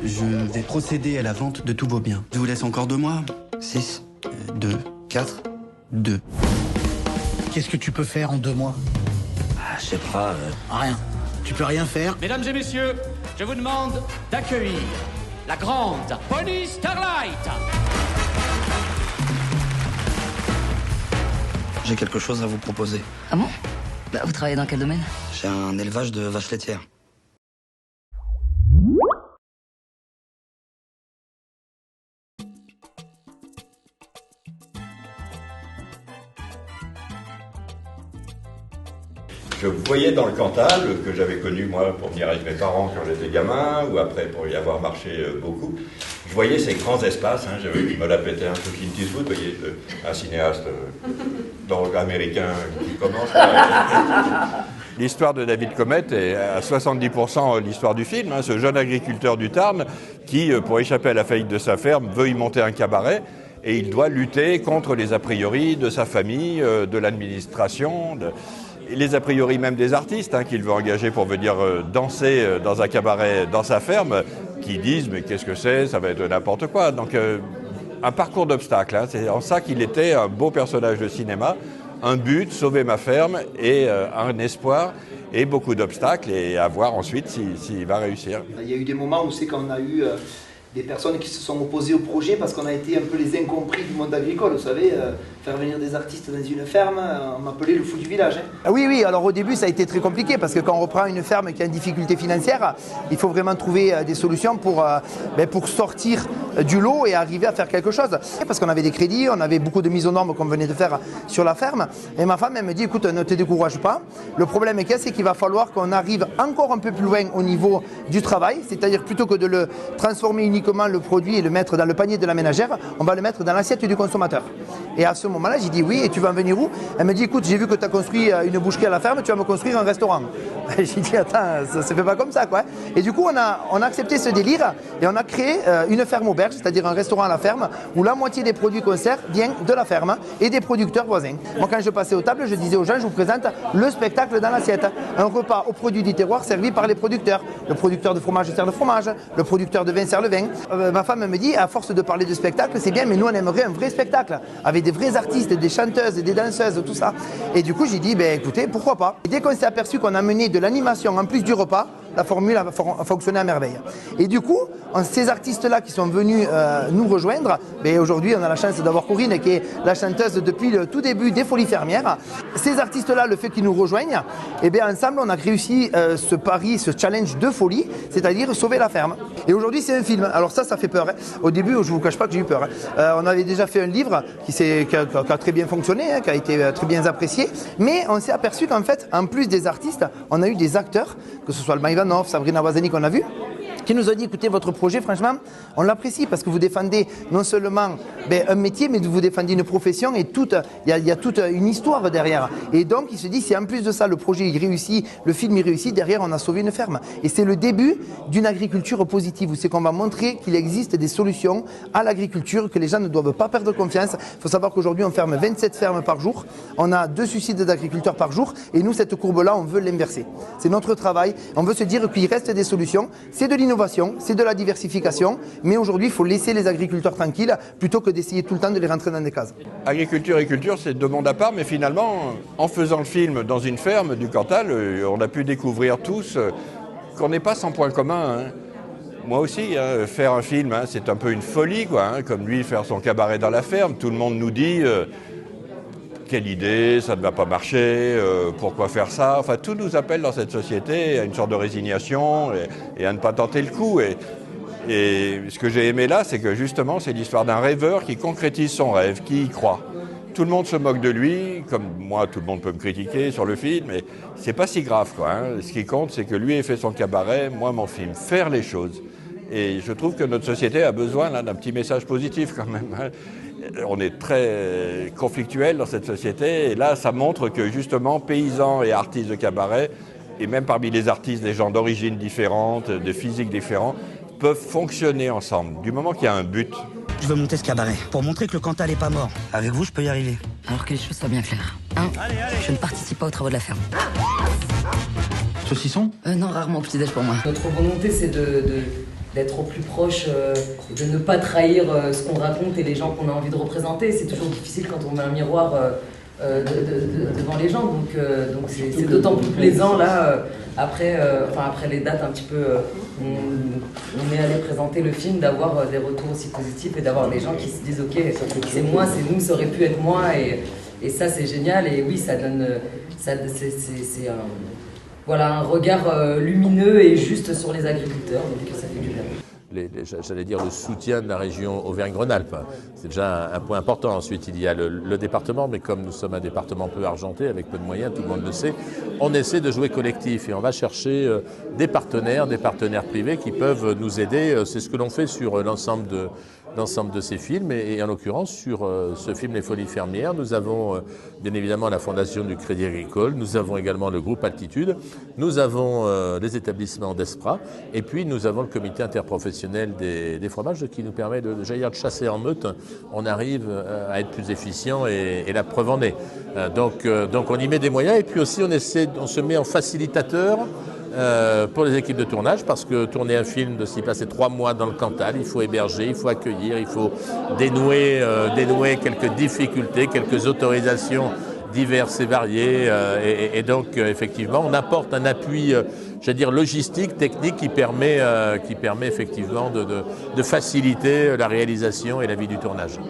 Je vais procéder à la vente de tous vos biens. Je vous laisse encore 2 mois. 6, 2, 4. 2. Qu'est-ce que tu peux faire en 2 mois? Je sais pas. Rien. Tu peux rien faire? Mesdames et messieurs, je vous demande d'accueillir la grande Bonnie Starlight. J'ai quelque chose à vous proposer. Ah bon? Bah, vous travaillez dans quel domaine? J'ai un élevage de vaches laitières. Je voyais dans le Cantal, que j'avais connu moi pour venir avec mes parents quand j'étais gamin, ou après pour y avoir marché beaucoup, je voyais ces grands espaces, j'avais me la péter un peu Clint Eastwood, vous voyez, un cinéaste américain qui commence. L'histoire de David Comet est à 70% l'histoire du film, ce jeune agriculteur du Tarn qui, pour échapper à la faillite de sa ferme, veut y monter un cabaret. Et il doit lutter contre les a priori de sa famille, de l'administration, les a priori même des artistes qu'il veut engager pour venir danser dans un cabaret dans sa ferme, qui disent mais qu'est-ce que c'est, ça va être n'importe quoi. Donc un parcours d'obstacles, c'est en ça qu'il était un beau personnage de cinéma, un but, sauver ma ferme et un espoir et beaucoup d'obstacles et à voir ensuite s'il va réussir. Il y a eu des moments où c'est qu'on a eu des personnes qui se sont opposées au projet parce qu'on a été un peu les incompris du monde agricole, vous savez, faire venir des artistes dans une ferme, on m'appelait le fou du village. Oui, alors au début ça a été très compliqué parce que quand on reprend une ferme qui a une difficulté financière, il faut vraiment trouver des solutions pour sortir du lot et arriver à faire quelque chose. Parce qu'on avait des crédits, on avait beaucoup de mises aux normes qu'on venait de faire sur la ferme et ma femme elle me dit écoute ne te décourage pas, le problème c'est qu'il va falloir qu'on arrive encore un peu plus loin au niveau du travail, c'est-à-dire plutôt que de le transformer uniquement le produit et le mettre dans le panier de la ménagère, on va le mettre dans l'assiette du consommateur. Et à ce moment-là, j'ai dit oui, et tu vas en venir où? Elle me dit écoute, j'ai vu que tu as construit une boucherie à la ferme, tu vas me construire un restaurant. J'ai dit attends, ça se fait pas comme ça quoi. Et du coup, on a accepté ce délire et on a créé une ferme auberge, c'est-à-dire un restaurant à la ferme où la moitié des produits qu'on sert vient de la ferme et des producteurs voisins. Moi, quand je passais aux tables, je disais aux gens, je vous présente le spectacle dans l'assiette. Un repas aux produits du terroir servi par les producteurs. Le producteur de fromage sert le fromage, le producteur de vin sert le vin. Ma femme me dit, à force de parler de spectacle, c'est bien, mais nous on aimerait un vrai spectacle, avec des vrais artistes, des chanteuses, des danseuses, tout ça. Et du coup j'ai dit, écoutez, pourquoi pas. Et dès qu'on s'est aperçu qu'on a mené de l'animation en plus du repas, la formule a fonctionné à merveille. Et du coup, ces artistes-là qui sont venus nous rejoindre, aujourd'hui on a la chance d'avoir Corinne qui est la chanteuse depuis le tout début des Folies Fermières. Ces artistes-là, le fait qu'ils nous rejoignent, ensemble on a réussi ce pari, ce challenge de folie, c'est-à-dire sauver la ferme. Et aujourd'hui c'est un film. Alors ça fait peur. Au début, je ne vous cache pas que j'ai eu peur. On avait déjà fait un livre qui a très bien fonctionné, qui a été très bien apprécié, mais on s'est aperçu qu'en fait, en plus des artistes, on a eu des acteurs, que ce soit le Maïvanov, Sabrina Wazani qu'on a vu, qui nous a dit écoutez votre projet franchement on l'apprécie parce que vous défendez non seulement un métier mais vous défendez une profession et il y a toute une histoire derrière et donc il se dit si en plus de ça le projet il réussit, le film il réussit, derrière on a sauvé une ferme et c'est le début d'une agriculture positive où c'est qu'on va montrer qu'il existe des solutions à l'agriculture, que les gens ne doivent pas perdre confiance. Il faut savoir qu'aujourd'hui on ferme 27 fermes par jour, on a 2 suicides d'agriculteurs par jour et nous cette courbe là on veut l'inverser, c'est notre travail, on veut se dire qu'il reste des solutions, c'est de l'innovation, c'est de la diversification, mais aujourd'hui, il faut laisser les agriculteurs tranquilles plutôt que d'essayer tout le temps de les rentrer dans des cases. Agriculture et culture, c'est 2 mondes à part, mais finalement, en faisant le film dans une ferme du Cantal, on a pu découvrir tous qu'on n'est pas sans point commun. Moi aussi, faire un film, c'est un peu une folie, quoi. Comme lui, faire son cabaret dans la ferme, tout le monde nous dit... quelle idée, ça ne va pas marcher, pourquoi faire ça? Enfin, tout nous appelle dans cette société à une sorte de résignation et à ne pas tenter le coup. Et ce que j'ai aimé là, c'est que justement, c'est l'histoire d'un rêveur qui concrétise son rêve, qui y croit. Tout le monde se moque de lui, comme moi, tout le monde peut me critiquer sur le film, mais c'est pas si grave, quoi. Ce qui compte, c'est que lui ait fait son cabaret, moi mon film, faire les choses. Et je trouve que notre société a besoin là, d'un petit message positif quand même. On est très conflictuel dans cette société et là ça montre que justement paysans et artistes de cabaret et même parmi les artistes des gens d'origines différentes, de physiques différents peuvent fonctionner ensemble du moment qu'il y a un but. Je veux monter ce cabaret pour montrer que le Cantal n'est pas mort. Avec vous je peux y arriver. Alors que les choses soient bien claires. Je ne participe pas aux travaux de la ferme. Saucisson? Non, rarement au petit-déj pour moi. Notre volonté c'est d'être au plus proche et de ne pas trahir ce qu'on raconte et les gens qu'on a envie de représenter. C'est toujours difficile quand on met un miroir devant les gens, donc c'est d'autant plus plaisant là, après les dates un petit peu, on est allé présenter le film, d'avoir des retours aussi positifs et d'avoir des gens qui se disent ok, c'est moi, c'est nous, ça aurait pu être moi, et ça c'est génial, et oui, ça donne, c'est un regard lumineux et juste sur les agriculteurs, donc ça fait du bien. J'allais dire le soutien de la région Auvergne-Rhône-Alpes. C'est déjà un point important. Ensuite, il y a le département, mais comme nous sommes un département peu argenté, avec peu de moyens, tout le monde le sait, on essaie de jouer collectif et on va chercher des partenaires privés qui peuvent nous aider. C'est ce que l'on fait sur l'ensemble de ces films et en l'occurrence sur ce film Les Folies Fermières. Nous avons bien évidemment la Fondation du Crédit Agricole, nous avons également le groupe Altitude, nous avons les établissements d'ESPRA et puis nous avons le comité interprofessionnel des fromages qui nous permet de chasser en meute. On arrive à être plus efficient et la preuve en est. Donc on y met des moyens et puis aussi on se met en facilitateur pour les équipes de tournage, parce que tourner un film de s'y passer 3 mois dans le Cantal, il faut héberger, il faut accueillir, il faut dénouer quelques difficultés, quelques autorisations diverses et variées, et donc effectivement on apporte un appui, logistique, technique qui permet effectivement de faciliter la réalisation et la vie du tournage.